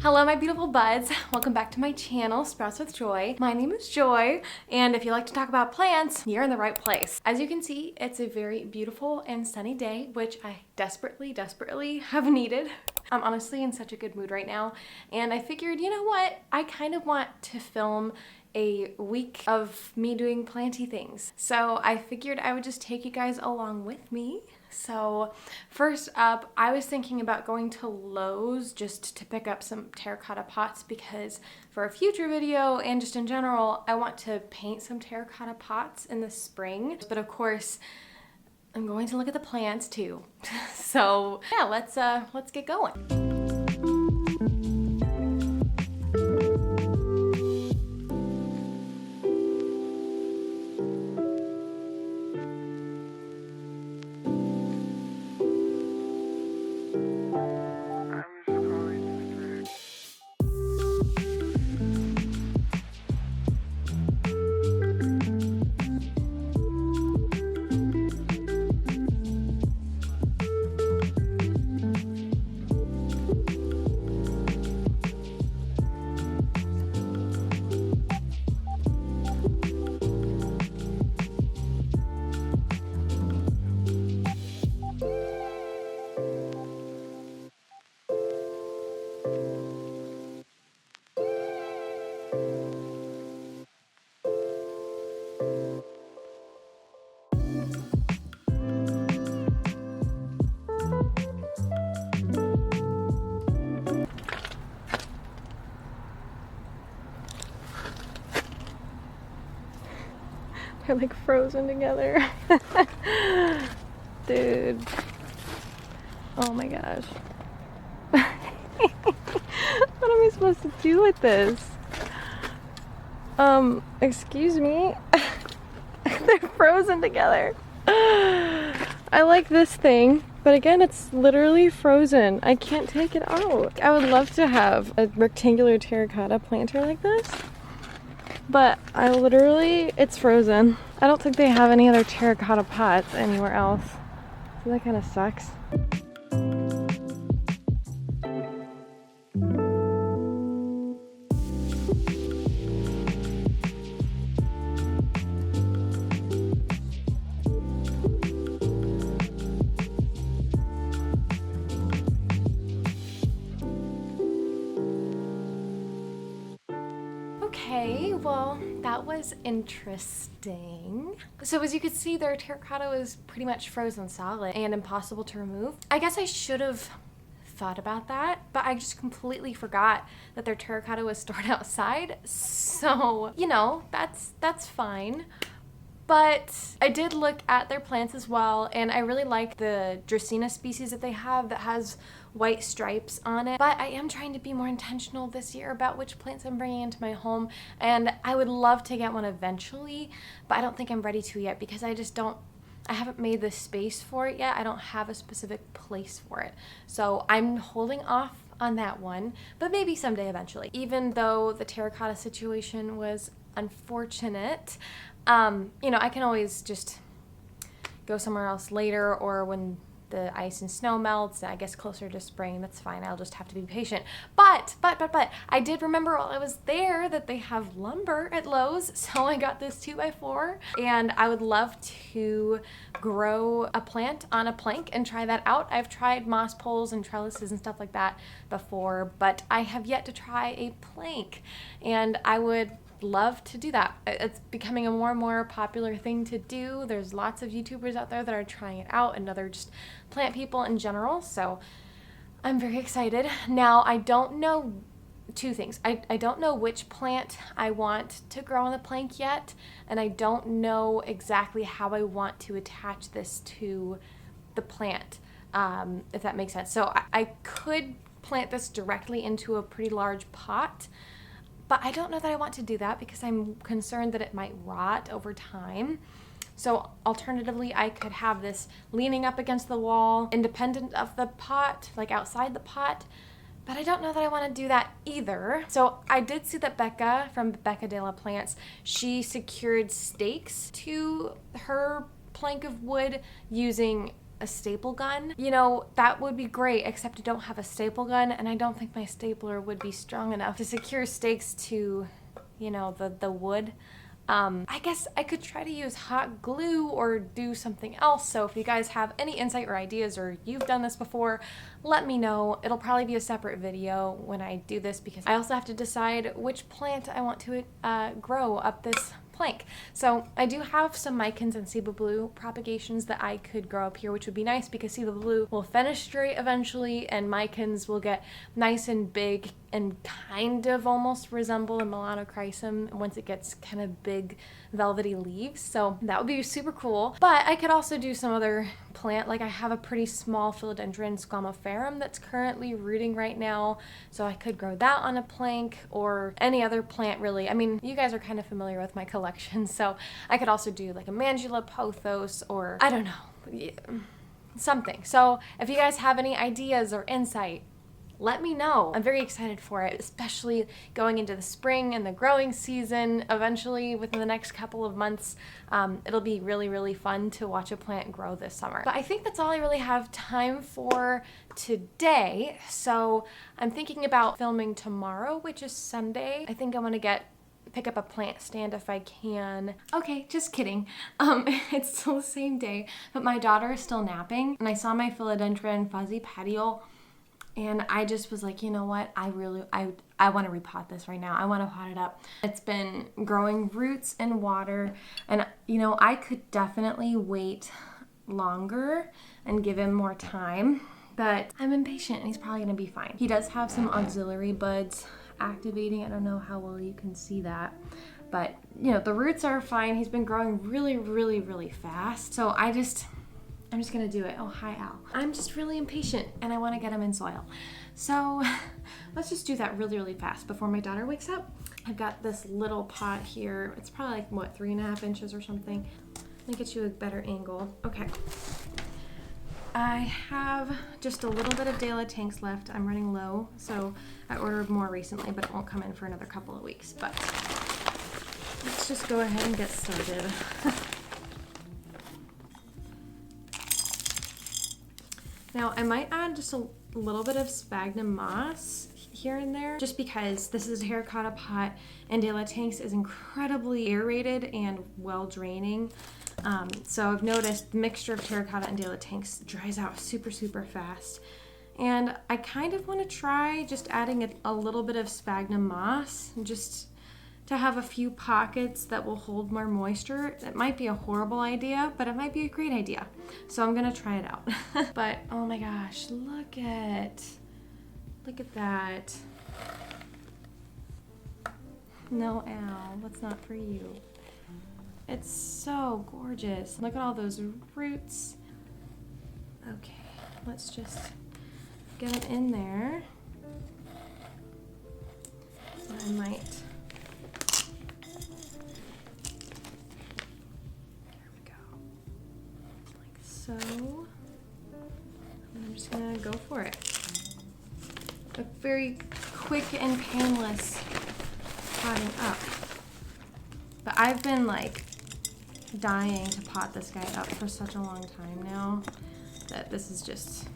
Hello my beautiful buds, welcome back to my channel, Sprouts with Joy. My name is Joy, and if you like to talk about plants, you're in the right place. As you can see, it's a very beautiful and sunny day, which I desperately have needed. I'm honestly in such a good mood right now, and I figured, you know what? I kind of want to film a week of me doing planty things. So I figured I would just take you guys along with me. So first up, I was thinking about going to Lowe's just to pick up some terracotta pots because for a future video and just in general, I want to paint some terracotta pots in the spring. But of course, I'm going to look at the plants too. So yeah, let's get going. They're like frozen together. Dude. Oh my gosh. What am I supposed to do with this? Excuse me. They're frozen together. I like this thing, but again, it's literally frozen. I can't take it out. I would love to have a rectangular terracotta planter like this. But it's frozen. I don't think they have any other terracotta pots anywhere else. So that kind of sucks. Okay, well, that was interesting. So as you could see, their terracotta was pretty much frozen solid and impossible to remove. I guess I should have thought about that, but I just completely forgot that their terracotta was stored outside. So, you know, that's fine. But I did look at their plants as well, and I really like the Dracaena species that they have that has white stripes on it. But I am trying to be more intentional this year about which plants I'm bringing into my home, and I would love to get one eventually, but I don't think I'm ready to yet because I haven't made the space for it yet. I don't have a specific place for it. So I'm holding off on that one, but maybe someday eventually. Even though the terracotta situation was unfortunate, you know, I can always just go somewhere else later, or when the ice and snow melts, I guess closer to spring, that's fine. I'll just have to be patient. But I did remember while I was there that they have lumber at Lowe's, so I got this 2x4, and I would love to grow a plant on a plank and try that out. I've tried moss poles and trellises and stuff like that before, but I have yet to try a plank, and I would love to do that. It's becoming a more and more popular thing to do. There's lots of YouTubers out there that are trying it out, and other just plant people in general, so I'm very excited. Now, I don't know two things. I don't know which plant I want to grow on the plank yet, and I don't know exactly how I want to attach this to the plant, if that makes sense. So I could plant this directly into a pretty large pot, but I don't know that I want to do that because I'm concerned that it might rot over time. So alternatively, I could have this leaning up against the wall, independent of the pot, like outside the pot, but I don't know that I want to do that either. So I did see that Becca from Becca de la Plants, she secured stakes to her plank of wood using a staple gun. You know, that would be great, except I don't have a staple gun, and I don't think my stapler would be strong enough to secure stakes to, you know, the wood. I guess I could try to use hot glue or do something else. So if you guys have any insight or ideas, or you've done this before, let me know. It'll probably be a separate video when I do this, because I also have to decide which plant I want to grow up this plank. So I do have some micans and Cebu Blue propagations that I could grow up here, which would be nice because Cebu Blue will fenestrate eventually, and micans will get nice and big and kind of almost resemble a Melanochrysum once it gets kind of big velvety leaves. So that would be super cool. But I could also do some other plant. Like I have a pretty small philodendron squamoferum that's currently rooting right now, so I could grow that on a plank, or any other plant really. I mean, you guys are kind of familiar with my collection, so I could also do like a Mandula pothos, or I don't know, something. So if you guys have any ideas or insight, let me know. I'm very excited for it, especially going into the spring and the growing season. Eventually, within the next couple of months, it'll be really, really fun to watch a plant grow this summer. But I think that's all I really have time for today. So I'm thinking about filming tomorrow, which is Sunday. I think I want to pick up a plant stand if I can. Okay, just kidding. It's still the same day, but my daughter is still napping, and I saw my philodendron fuzzy patiole, and I just was like, you know what? I want to repot this right now. I want to pot it up. It's been growing roots and water, and you know, I could definitely wait longer and give him more time, but I'm impatient, and he's probably going to be fine. He does have some auxiliary buds activating. I don't know how well you can see that, but you know, the roots are fine. He's been growing really, really, really fast. So I'm just gonna do it. Oh, hi, Al. I'm just really impatient, and I want to get him in soil. So let's just do that really, really fast before my daughter wakes up. I've got this little pot here. It's probably like, what, 3.5 inches or something. Let me get you a better angle. Okay. I have just a little bit of De La Tanks left. I'm running low, so I ordered more recently, but it won't come in for another couple of weeks. But let's just go ahead and get started. Now, I might add just a little bit of sphagnum moss here and there, just because this is a terracotta pot, and De La Tanks is incredibly aerated and well draining. So I've noticed the mixture of terracotta and De La Tanks dries out super, super fast. And I kind of want to try just adding a little bit of sphagnum moss, just to have a few pockets that will hold more moisture. It might be a horrible idea, but it might be a great idea. So I'm gonna try it out. But oh my gosh, look at that. No, Al, that's not for you. It's so gorgeous. Look at all those roots. Okay, let's just get them in there. I might. There we go. Like so. And I'm just gonna go for it. A very quick and painless potting up. But I've been like dying to pot this guy up for such a long time now that this is just,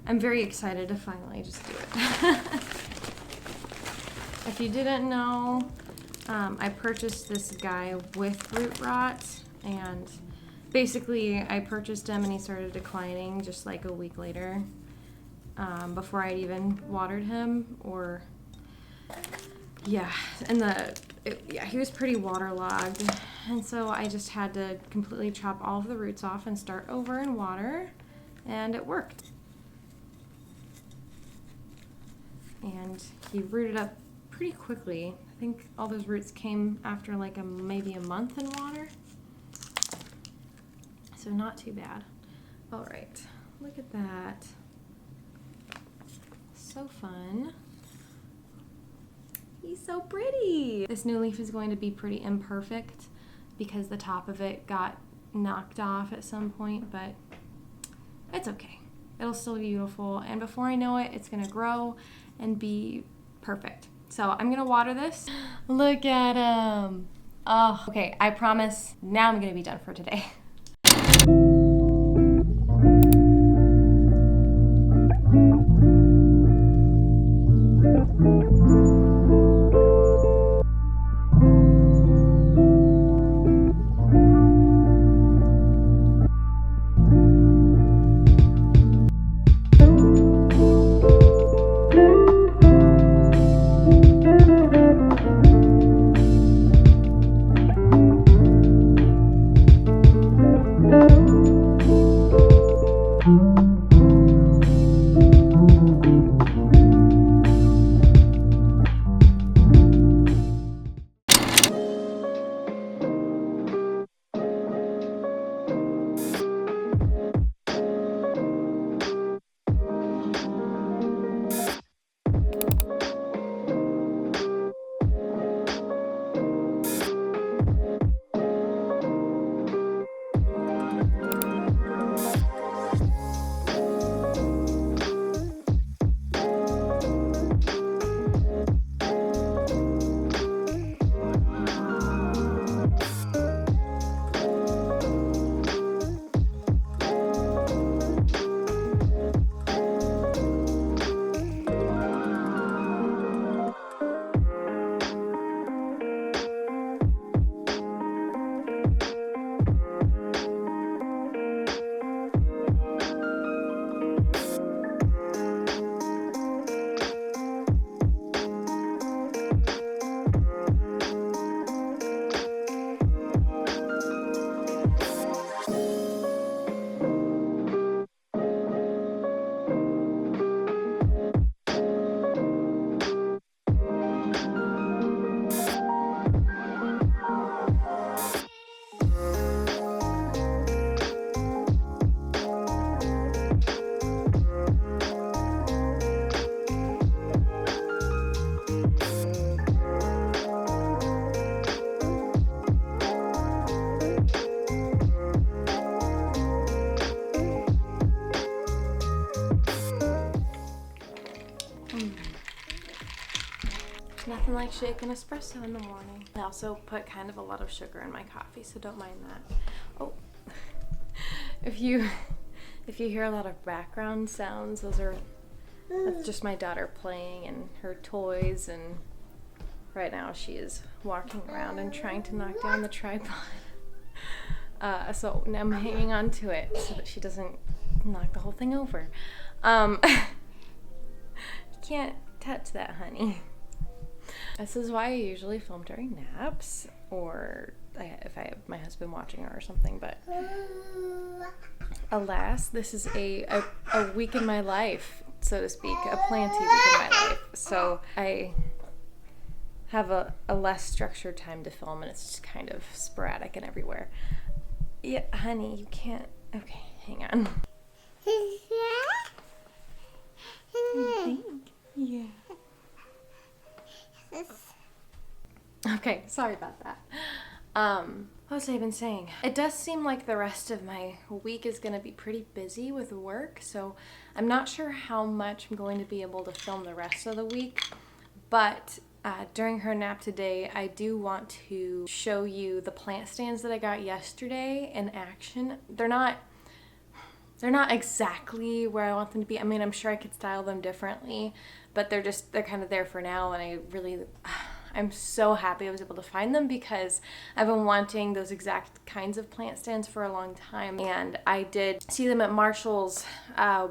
I'm very excited to finally just do it. If you didn't know, I purchased this guy with root rot, and basically I purchased him and he started declining just like a week later, before I'd even watered him, or yeah, and he was pretty waterlogged, and so I just had to completely chop all of the roots off and start over in water, and it worked. And he rooted up pretty quickly. I think all those roots came after like maybe a month in water, so not too bad. All right, look at that. So fun. He's so pretty. This new leaf is going to be pretty imperfect because the top of it got knocked off at some point, but it's okay. It'll still be beautiful, and before I know it, it's gonna grow and be perfect. So I'm gonna water this. Look at him. Oh, okay, I promise now I'm gonna be done for today. Nothing like shaking espresso in the morning. I also put kind of a lot of sugar in my coffee, so don't mind that. Oh, if you hear a lot of background sounds, that's just my daughter playing and her toys, and right now she is walking around and trying to knock down the tripod. So now I'm hanging on to it so that she doesn't knock the whole thing over. You can't touch that, honey. This is why I usually film during naps, or if I have my husband watching her or something, but alas, this is a week in my life, so to speak, a planty week in my life. So I have a less structured time to film, and it's just kind of sporadic and everywhere. Yeah, honey, you can't. Okay, hang on. What do you think? Yeah. Okay, sorry about that. What was I even saying? It does seem like the rest of my week is going to be pretty busy with work, so I'm not sure how much I'm going to be able to film the rest of the week, but during her nap today, I do want to show you the plant stands that I got yesterday in action. They're not exactly where I want them to be. I mean, I'm sure I could style them differently, but they're kind of there for now, and I'm so happy I was able to find them because I've been wanting those exact kinds of plant stands for a long time, and I did see them at Marshall's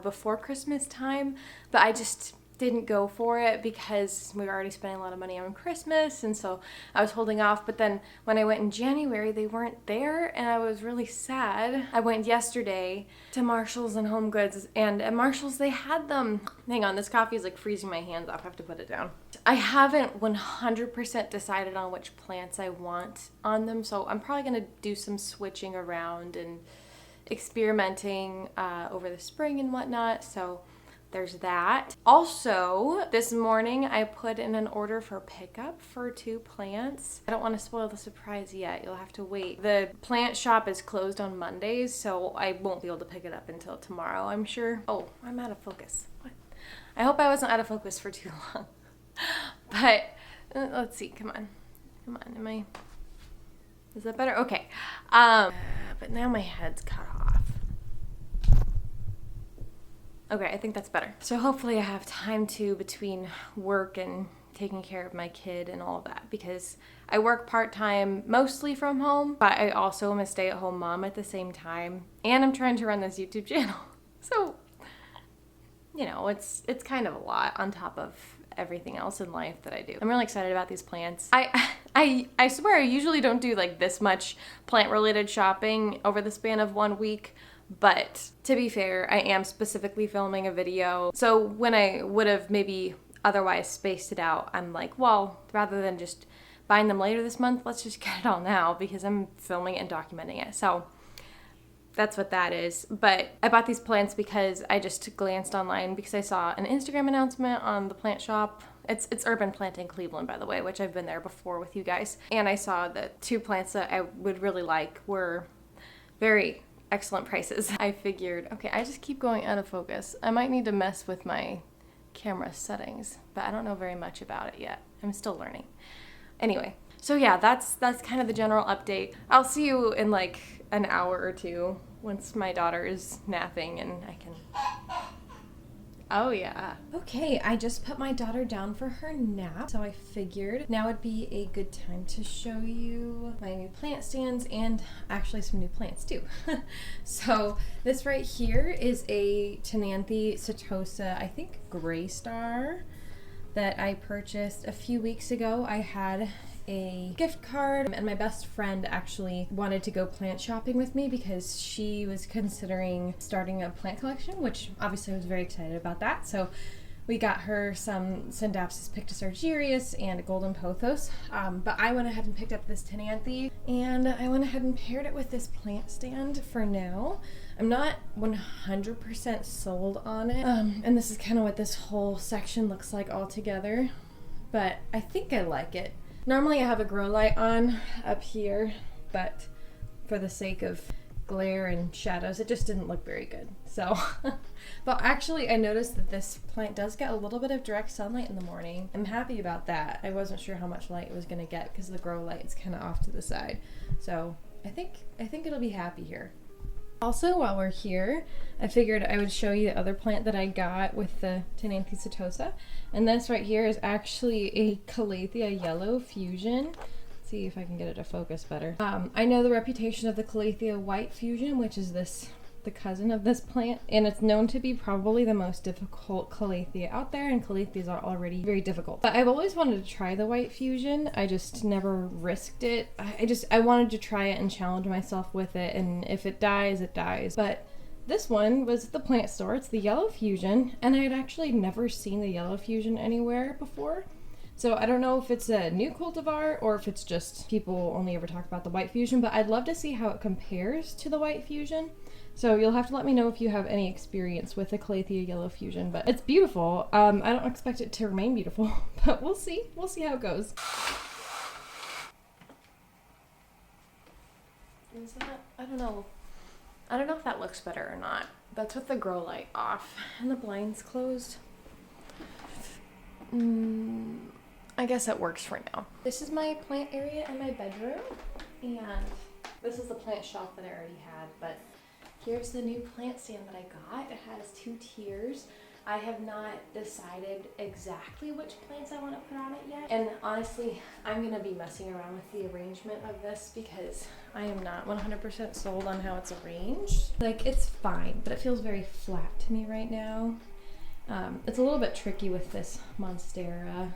before Christmas time, but I just didn't go for it because we were already spending a lot of money on Christmas, and so I was holding off. But then when I went in January, they weren't there, and I was really sad. I went yesterday to Marshall's and Home Goods, and at Marshall's they had them. Hang on, this coffee is like freezing my hands off. I have to put it down. I haven't 100% decided on which plants I want on them, so I'm probably going to do some switching around and experimenting over the spring and whatnot, so there's that. Also, this morning I put in an order for pickup for 2 plants. I don't want to spoil the surprise yet. You'll have to wait. The plant shop is closed on Mondays, so I won't be able to pick it up until tomorrow, I'm sure. Oh, I'm out of focus. What? I hope I wasn't out of focus for too long. But let's see. Come on. Is that better? Okay. But now my head's cut off. Okay, I think that's better. So hopefully I have time between work and taking care of my kid and all of that, because I work part-time mostly from home, but I also am a stay-at-home mom at the same time, and I'm trying to run this YouTube channel. So, you know, it's kind of a lot on top of everything else in life that I do. I'm really excited about these plants. I swear I usually don't do like this much plant-related shopping over the span of 1 week, but to be fair, I am specifically filming a video. So when I would have maybe otherwise spaced it out, I'm like, well, rather than just buying them later this month, let's just get it all now because I'm filming it and documenting it. So that's what that is. But I bought these plants because I just glanced online because I saw an Instagram announcement on the plant shop. It's Urban Plant in Cleveland, by the way, which I've been there before with you guys. And I saw that 2 plants that I would really like were very excellent prices. I figured, okay, I just keep going out of focus. I might need to mess with my camera settings, but I don't know very much about it yet. I'm still learning. Anyway, so yeah, that's kind of the general update. I'll see you in like an hour or 2 once my daughter is napping and I can... Oh yeah. Okay, I just put my daughter down for her nap, so I figured now would be a good time to show you my new plant stands and actually some new plants too. So this right here is a Tenanthe setosa, I think Gray Star, that I purchased a few weeks ago. I had a gift card, and my best friend actually wanted to go plant shopping with me because she was considering starting a plant collection, which obviously I was very excited about that. So we got her some Scindapsus Pictus Argyrius and a Golden Pothos, but I went ahead and picked up this Tenanthe, and I went ahead and paired it with this plant stand for now. I'm not 100% sold on it, and this is kind of what this whole section looks like all together, but I think I like it. Normally I have a grow light on up here, but for the sake of glare and shadows, it just didn't look very good. So, but actually I noticed that this plant does get a little bit of direct sunlight in the morning. I'm happy about that. I wasn't sure how much light it was gonna get because the grow light is kind of off to the side. So I think it'll be happy here. Also, while we're here, I figured I would show you the other plant that I got with the Tenanthe setosa. And this right here is actually a Calathea yellow fusion. Let's see if I can get it to focus better. I know the reputation of the Calathea white fusion, which is the cousin of this plant, and it's known to be probably the most difficult Calathea out there, and Calatheas are already very difficult. But I've always wanted to try the white fusion. I just never risked it. I wanted to try it and challenge myself with it, and if it dies, it dies. But this one was at the plant store. It's the yellow fusion, and I had actually never seen the yellow fusion anywhere before. So I don't know if it's a new cultivar or if it's just people only ever talk about the white fusion, but I'd love to see how it compares to the white fusion. So you'll have to let me know if you have any experience with the Calathea yellow fusion, but it's beautiful. I don't expect it to remain beautiful, but we'll see. We'll see how it goes. Is that, I don't know if that looks better or not. That's with the grow light off and the blinds closed. I guess it works for now. This is my plant area in my bedroom, and this is the plant shelf that I already had, but here's the new plant stand that I got. It has 2 tiers. I have not decided exactly which plants I want to put on it yet. And honestly, I'm going to be messing around with the arrangement of this because I am not 100% sold on how it's arranged. Like, it's fine, but it feels very flat to me right now. It's a little bit tricky with this Monstera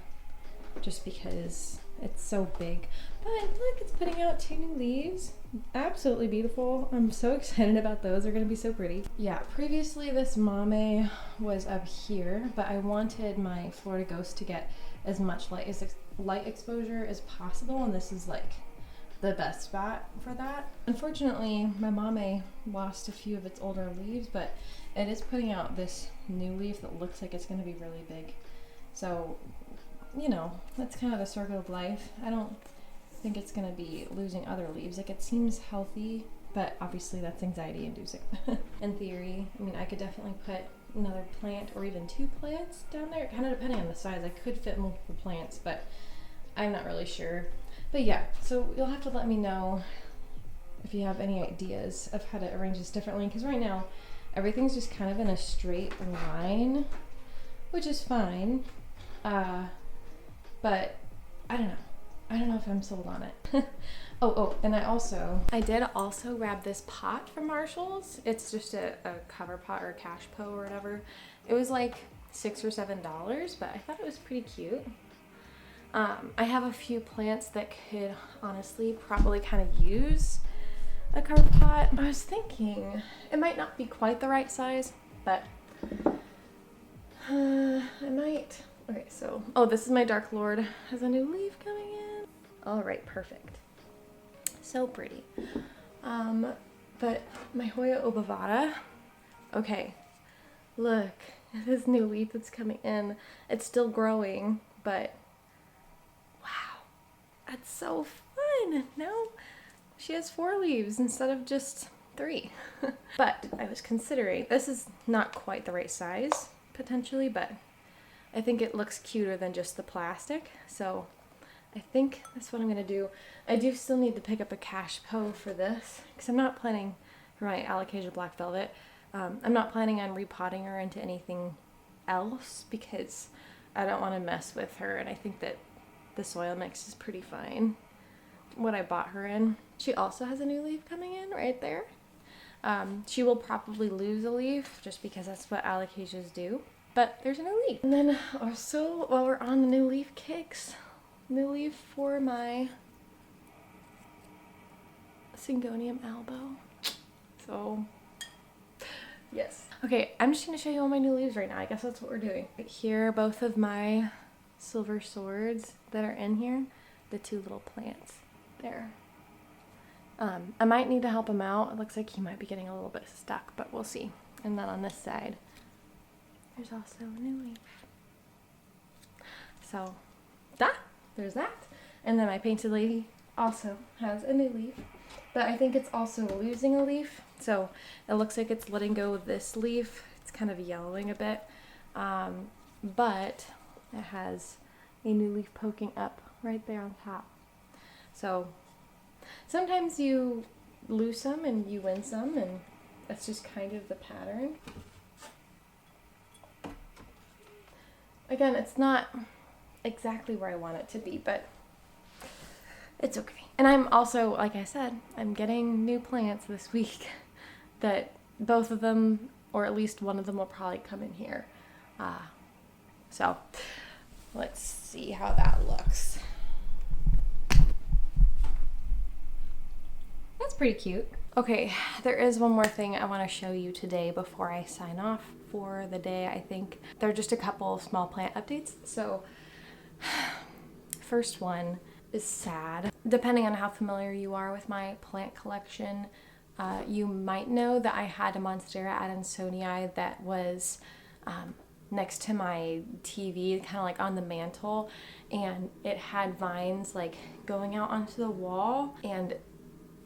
just because it's so big. But look, it's putting out 2 new leaves. Absolutely beautiful. I'm so excited about those. They're gonna be so pretty. Yeah, previously this mame was up here, but I wanted my Florida Ghost to get as much light exposure as possible, and this is like the best spot for that. Unfortunately, my mame lost a few of its older leaves, but it is putting out this new leaf that looks like it's gonna be really big. So, you know, that's kind of the circle of life. I don't think it's going to be losing other leaves. Like, it seems healthy, but obviously that's anxiety inducing. In theory, I mean, I could definitely put another plant or even 2 plants down there, kind of depending on the size. I could fit multiple plants, but I'm not really sure. But yeah, so you'll have to let me know if you have any ideas of how to arrange this differently, because right now everything's just kind of in a straight line, which is fine. But I don't know. I don't know if I'm sold on it. And I did also grab this pot from Marshall's. It's just a cover pot or a cash po or whatever. It was like $6 or $7, but I thought it was pretty cute. I have a few plants that could honestly probably kind of use a cover pot. I was thinking it might not be quite the right size, but I might. Okay, so, this is my Dark Lord. Has a new leaf coming in. All right, perfect. So pretty. But my Hoya obovata, okay, look at this new leaf that's coming in. It's still growing, but wow, that's so fun. Now she has 4 leaves instead of just 3. But I was considering, this is not quite the right size, potentially, but I think it looks cuter than just the plastic, so I think that's what I'm going to do. I do still need to pick up a cash po for this, because I'm not planning, for my Alocasia Black Velvet, I'm not planning on repotting her into anything else, because I don't want to mess with her, and I think that the soil mix is pretty fine, what I bought her in. She also has a new leaf coming in right there. She will probably lose a leaf, just because that's what Alocasias do. But there's a new leaf. And then also, while we're on the new leaf kicks, new leaf for my Syngonium albo. So, yes. Okay, I'm just gonna show you all my new leaves right now. I guess that's what we're doing. Right here are both of my silver swords that are in here. The 2 little plants there. I might need to help him out. It looks like he might be getting a little bit stuck, but we'll see. And then on this side, there's also a new leaf. So, there's that. And then my painted lady also has a new leaf. but I think it's also losing a leaf. So it looks like it's letting go of this leaf. It's kind of yellowing a bit, but it has a new leaf poking up right there on top. So sometimes you lose some and you win some, and that's just kind of the pattern. Again, it's not exactly where I want it to be, but it's okay. And I'm also, like I said, I'm getting new plants this week that both of them, or at least one of them, will probably come in here. So let's see how that looks. That's pretty cute. Okay, there is one more thing I want to show you today before I sign off for the day, I think. There are just a couple of small plant updates. So, first one is sad. Depending on how familiar you are with my plant collection, you might know that I had a Monstera adansonii that was next to my TV, kind of like on the mantle, and it had vines like going out onto the wall, and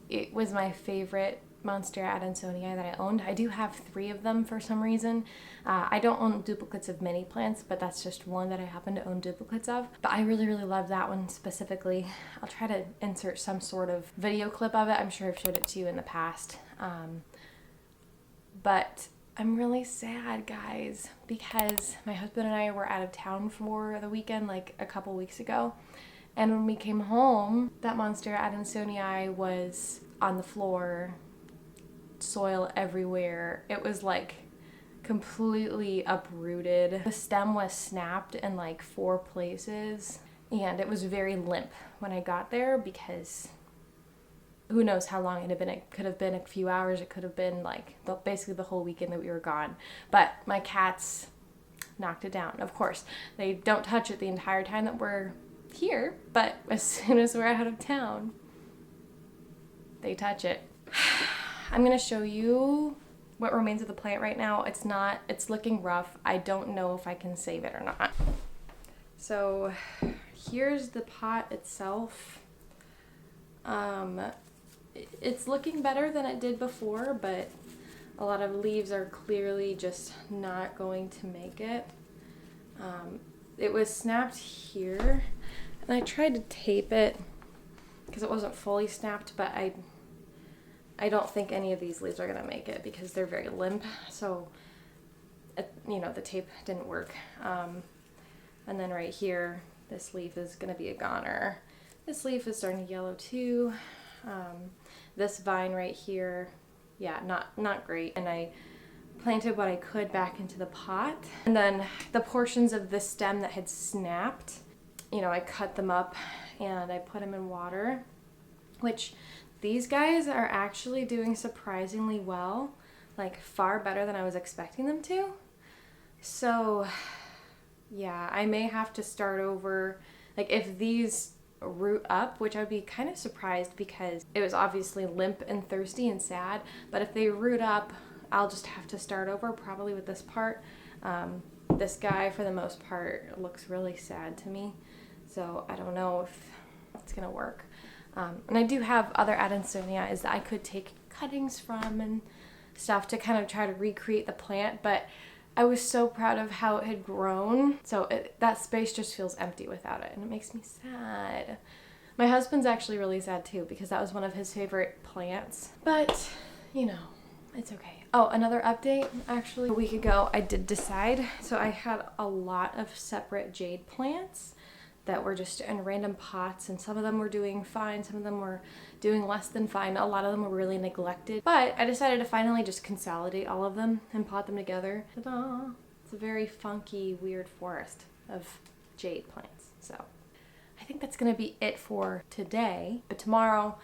it was my favorite Monstera adansonii that I owned. I do have 3 of them for some reason. I don't own duplicates of many plants, but that's just one that I happen to own duplicates of. But I really, really love that one specifically. I'll try to insert some sort of video clip of it. I'm sure I've showed it to you in the past. But I'm really sad, guys, because my husband and I were out of town for the weekend like a couple weeks ago. And when we came home, that Monstera adansonii was on the floor, soil everywhere. It was like completely uprooted. The stem was snapped in like 4 places, and it was very limp when I got there because who knows how long it had been. It could have been a few hours. It could have been like basically the whole weekend that we were gone. But my cats knocked it down. Of course, they don't touch it the entire time that we're here, but as soon as we're out of town, they touch it. I'm gonna show you what remains of the plant right now. It's looking rough. I don't know if I can save it or not. So here's the pot itself. It's looking better than it did before, but a lot of leaves are clearly just not going to make it. It was snapped here, and I tried to tape it because it wasn't fully snapped, but I don't think any of these leaves are going to make it because they're very limp, so the tape didn't work. And then right here, this leaf is going to be a goner. This leaf is starting to yellow too. This vine right here, yeah, not great. And I planted what I could back into the pot. And then the portions of the stem that had snapped, I cut them up and I put them in water, which these guys are actually doing surprisingly well, like far better than I was expecting them to. So yeah, I may have to start over. Like if these root up, which I'd be kind of surprised because it was obviously limp and thirsty and sad, but if they root up, I'll just have to start over probably with this part. This guy, for the most part, looks really sad to me, so I don't know if it's gonna work. And I do have other adansonias that I could take cuttings from and stuff to kind of try to recreate the plant, but I was so proud of how it had grown, so that space just feels empty without it, and it makes me sad. My husband's actually really sad too because that was one of his favorite plants, but it's okay. Oh, another update, actually, a week ago I did decide, so I had a lot of separate jade plants that were just in random pots, and some of them were doing fine, some of them were doing less than fine, a lot of them were really neglected, but I decided to finally just consolidate all of them and pot them together. Ta-da! It's a very funky, weird forest of jade plants. So I think that's gonna be it for today, but tomorrow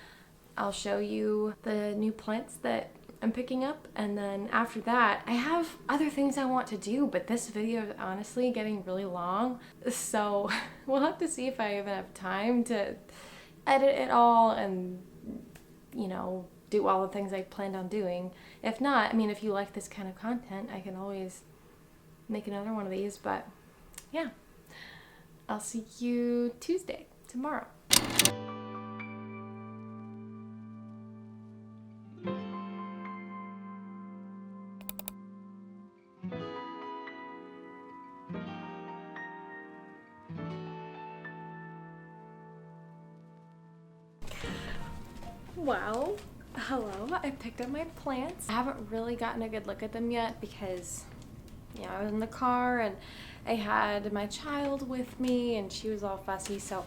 I'll show you the new plants that I'm picking up, and then after that I have other things I want to do, but this video is honestly getting really long, so we'll have to see if I even have time to edit it all and do all the things I planned on doing. If not, if you like this kind of content, I can always make another one of these, but yeah, I'll see you tomorrow. Well, hello, I picked up my plants. I haven't really gotten a good look at them yet because, you know, I was in the car and I had my child with me and she was all fussy, so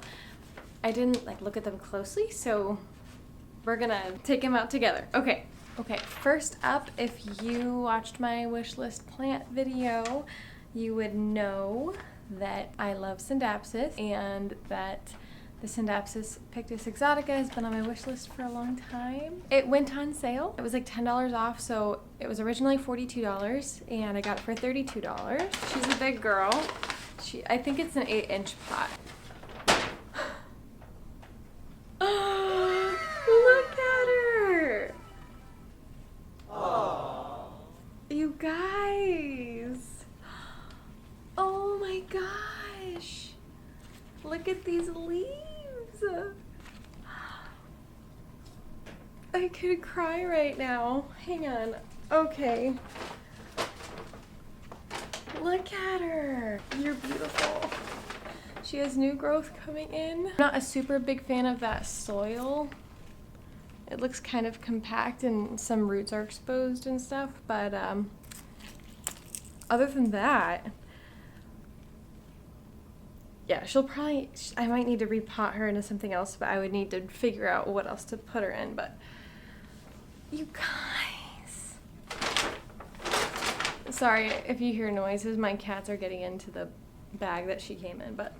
I didn't like look at them closely, so we're gonna take them out together. Okay, first up, if you watched my wish list plant video, you would know that I love Scindapsus and that the Scindapsus Pictus exotica has been on my wish list for a long time. It went on sale. It was like $10 off, so it was originally $42 and I got it for $32. She's a big girl. I think it's an 8-inch pot. Look at her! Aww. You guys! Oh my gosh! Look at these leaves! I could cry right now. Hang on. Okay. Look at her! You're beautiful. She has new growth coming in. I'm not a super big fan of that soil. It looks kind of compact and some roots are exposed and stuff, but other than that, yeah, I might need to repot her into something else, but I would need to figure out what else to put her in, but you guys. Sorry if you hear noises, my cats are getting into the bag that she came in, but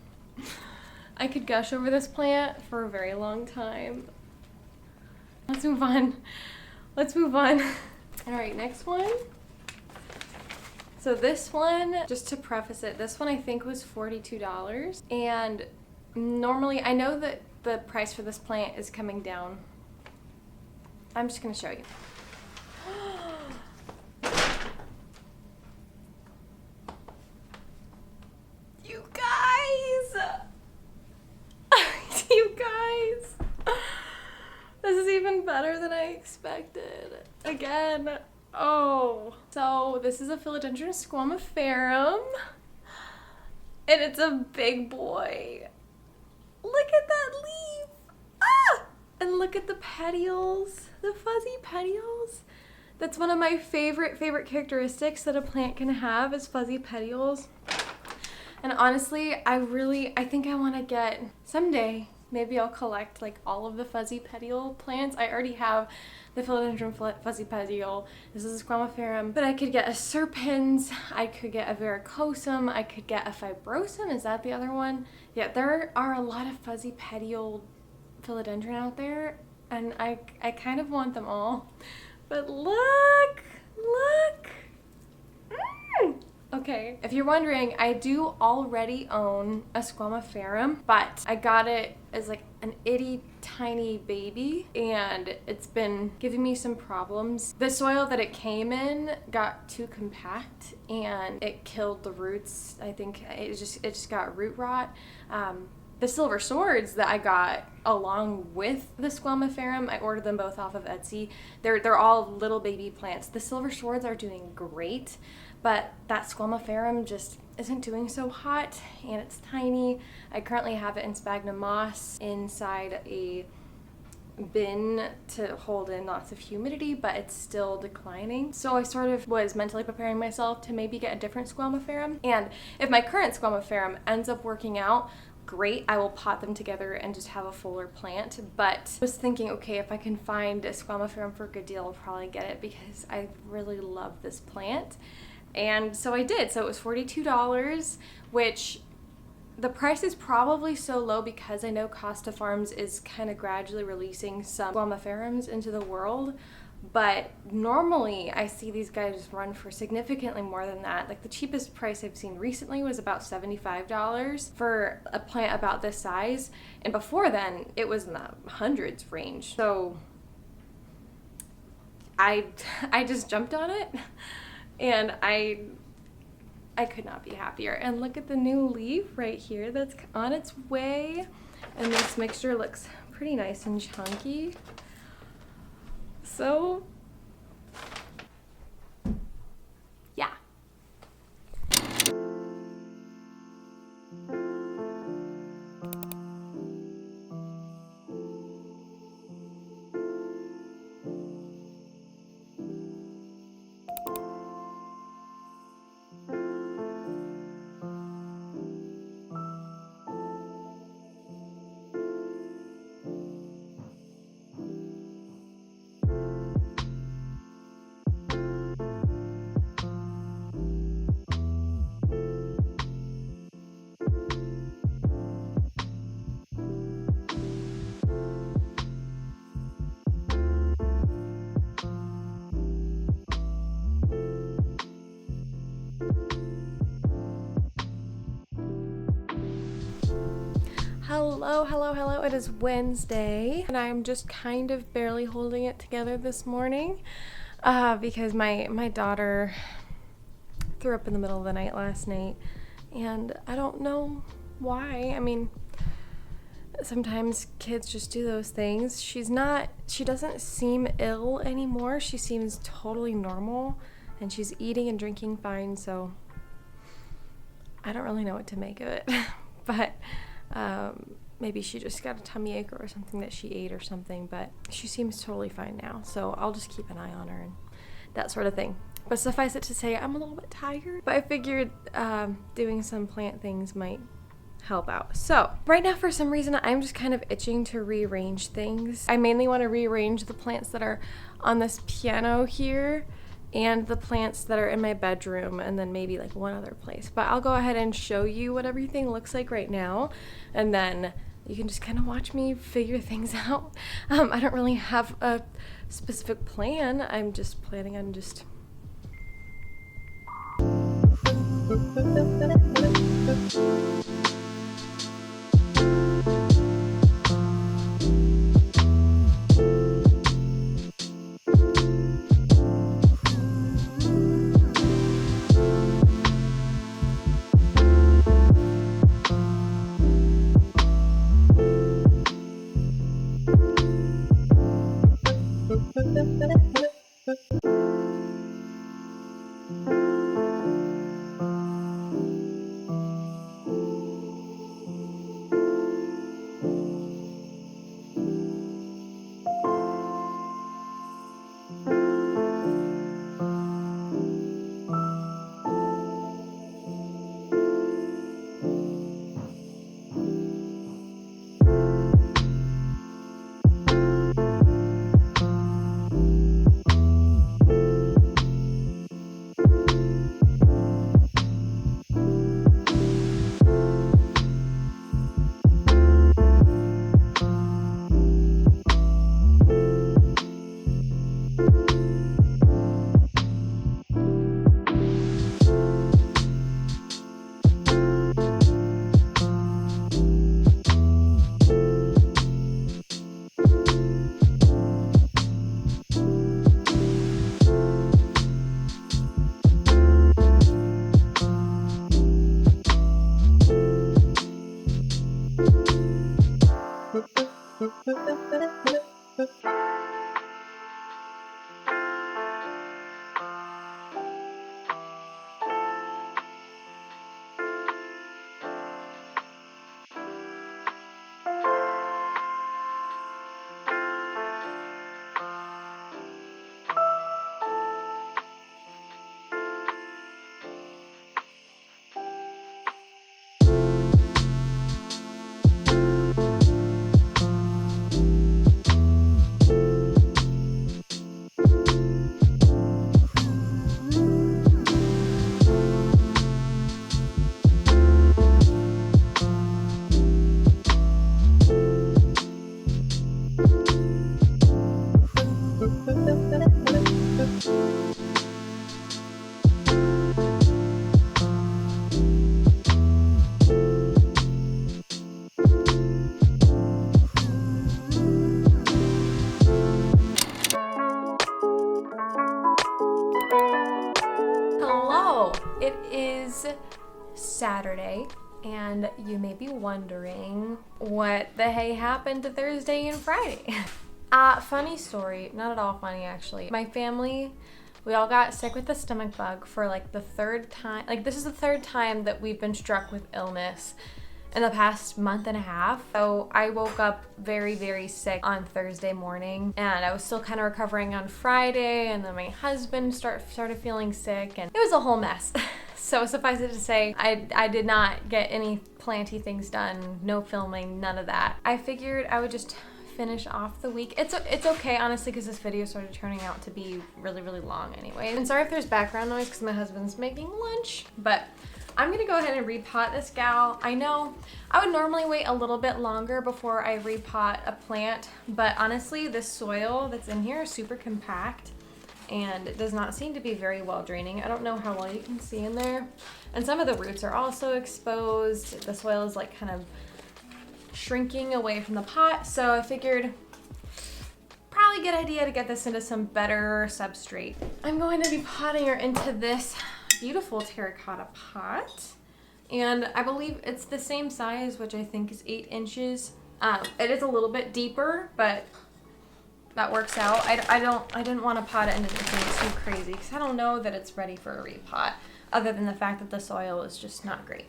I could gush over this plant for a very long time. Let's move on. All right, next one. So this one, just to preface it, this one I think was $42. And normally, I know that the price for this plant is coming down. I'm just gonna show you. You guys! You guys! This is even better than I expected. Again. Oh. So this is a Philodendron squamiferum. And it's a big boy. Look at that leaf. Ah! And look at the petioles. The fuzzy petioles. That's one of my favorite characteristics that a plant can have is fuzzy petioles. And honestly, I think I want to get, someday, maybe I'll collect like all of the fuzzy petiole plants. I already have the Philodendron fuzzy petiole. This is a squamiferum, but I could get a serpens, I could get a verrucosum, I could get a fibrosum. Is that the other one? Yeah, there are a lot of fuzzy petiole philodendron out there, and I kind of want them all. But look! Okay, if you're wondering, I do already own a squamiferum, but I got it as like an itty tiny baby and it's been giving me some problems. The soil that it came in got too compact and it killed the roots. I think it just got root rot. The silver swords that I got along with the squamiferum, I ordered them both off of Etsy. They're all little baby plants. The silver swords are doing great, but that squamiferum just isn't doing so hot and it's tiny. I currently have it in sphagnum moss inside a bin to hold in lots of humidity, but it's still declining. So I sort of was mentally preparing myself to maybe get a different squamiferum. And if my current squamiferum ends up working out, great, I will pot them together and just have a fuller plant. But I was thinking, okay, if I can find a squamiferum for a good deal, I'll probably get it because I really love this plant. And so I did. So it was $42, which the price is probably so low because I know Costa Farms is kind of gradually releasing some squamiferums into the world. But normally I see these guys run for significantly more than that. Like the cheapest price I've seen recently was about $75 for a plant about this size. And before then it was in the hundreds range. So I just jumped on it and I could not be happier. And look at the new leaf right here that's on its way. And this mixture looks pretty nice and chunky. So, yeah. Hello, hello, hello. It is Wednesday and I'm just kind of barely holding it together this morning because my daughter threw up in the middle of the night last night and I don't know why. I mean, sometimes kids just do those things. She doesn't seem ill anymore. She seems totally normal and she's eating and drinking fine, so I don't really know what to make of it. But maybe she just got a tummy ache or something that she ate or something, but she seems totally fine now, so I'll just keep an eye on her and that sort of thing. But suffice it to say, I'm a little bit tired, but I figured doing some plant things might help out. So right now, for some reason, I'm just kind of itching to rearrange things. I mainly want to rearrange the plants that are on this piano here and the plants that are in my bedroom, and then maybe like one other place. But I'll go ahead and show you what everything looks like right now, and then you can just kind of watch me figure things out. I don't really have a specific plan. I'm just planning on just It is Saturday, and you may be wondering what the hey happened to Thursday and Friday. Funny story, not at all funny actually. My family, we all got sick with the stomach bug for like the third time. Like, this is the third time that we've been struck with illness in the past month and a half. So I woke up very, very sick on Thursday morning, and I was still kind of recovering on Friday, and then my husband started feeling sick, and it was a whole mess. So suffice it to say, I did not get any planty things done, no filming, none of that. I figured I would just finish off the week. It's okay, honestly, because this video started turning out to be really, really long anyway. And sorry if there's background noise because my husband's making lunch, but I'm gonna go ahead and repot this gal. I know I would normally wait a little bit longer before I repot a plant, but honestly, this soil that's in here is super compact and it does not seem to be very well draining. I don't know how well you can see in there. And some of the roots are also exposed. The soil is like kind of shrinking away from the pot, so I figured probably a good idea to get this into some better substrate. I'm going to be potting her into this beautiful terracotta pot, and I believe it's the same size, which I think is 8 inches. It is a little bit deeper, but that works out. I didn't want to pot it into anything too crazy because I don't know that it's ready for a repot, other than the fact that the soil is just not great.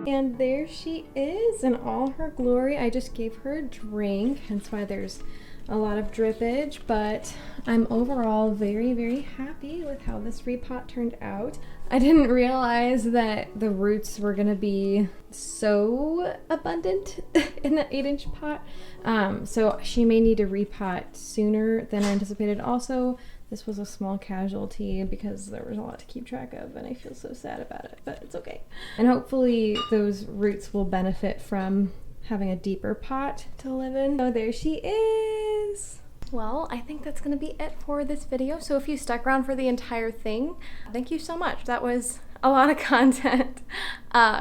And there she is in all her glory. I just gave her a drink, hence why there's a lot of drippage, but I'm overall very, very happy with how this repot turned out. I didn't realize that the roots were gonna be so abundant in the 8-inch pot. So she may need to repot sooner than anticipated. Also, this was a small casualty because there was a lot to keep track of, and I feel so sad about it, but it's okay. And hopefully those roots will benefit from having a deeper pot to live in. So there she is. Well, I think that's gonna be it for this video. So if you stuck around for the entire thing, thank you so much. That was a lot of content.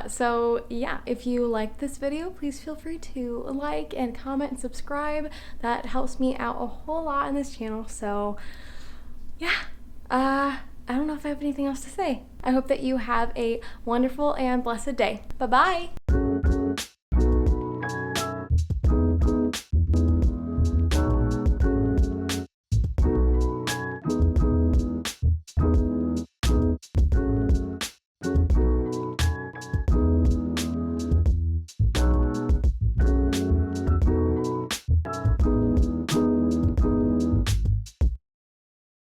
So yeah, if you liked this video, please feel free to like and comment and subscribe. That helps me out a whole lot in this channel. So yeah, I don't know if I have anything else to say. I hope that you have a wonderful and blessed day. Bye-bye.